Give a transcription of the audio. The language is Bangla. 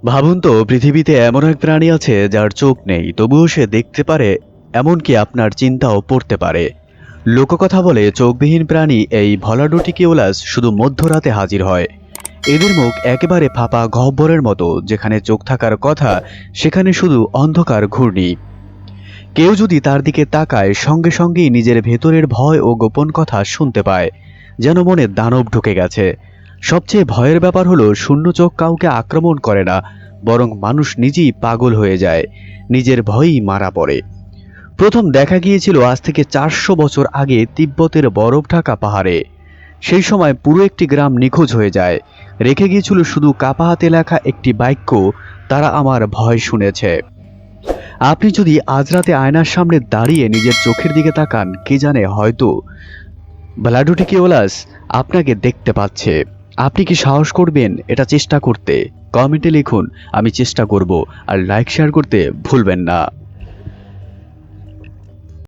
ভাবুন তো, পৃথিবীতে এমন এক প্রাণী আছে যার চোখ নেই, তবুও সে দেখতে পারে, এমনকি আপনার চিন্তাও পড়তে পারে। লোককথা বলে চোখবিহীন প্রাণী এই ভলাডোটিকিওলাস শুধু মধ্যরাতে হাজির হয়। এদের মুখ একেবারে ফাঁপা গহ্বরের মতো, যেখানে চোখ থাকার কথা সেখানে শুধু অন্ধকার ঘূর্ণি। কেউ যদি তার দিকে তাকায়, সঙ্গে সঙ্গেই নিজের ভেতরের ভয় ও গোপন কথা শুনতে পায়, যেন মনে দানব ঢুকে গেছে। সবচেয়ে ভয়ের ব্যাপার হলো, শূন্য চোখ কাউকে আক্রমণ করে না, বরং মানুষ নিজেই পাগল হয়ে যায়, নিজের ভয়েই মারা পড়ে। প্রথম দেখা গিয়েছিল আজ থেকে 400 বছর আগে তিব্বতের বরফ ঢাকা পাহাড়ে। সেই সময় পুরো একটি গ্রাম নিখোঁজ হয়ে যায়, রেখে গিয়েছিল শুধু কাপা হাতে লেখা একটি বাক্য, তারা আমার ভয় শুনেছে। আপনি যদি আজ রাতে আয়নার সামনে দাঁড়িয়ে নিজের চোখের দিকে তাকান, কে জানে, হয়তো ব্লাডুটিকিওলাস আপনাকে দেখতে পাচ্ছে। আপনি কি সাহস করবেন এটা চেষ্টা করতে? কমেন্টে লিখুন, আমি চেষ্টা করব। আর লাইক শেয়ার করতে ভুলবেন না।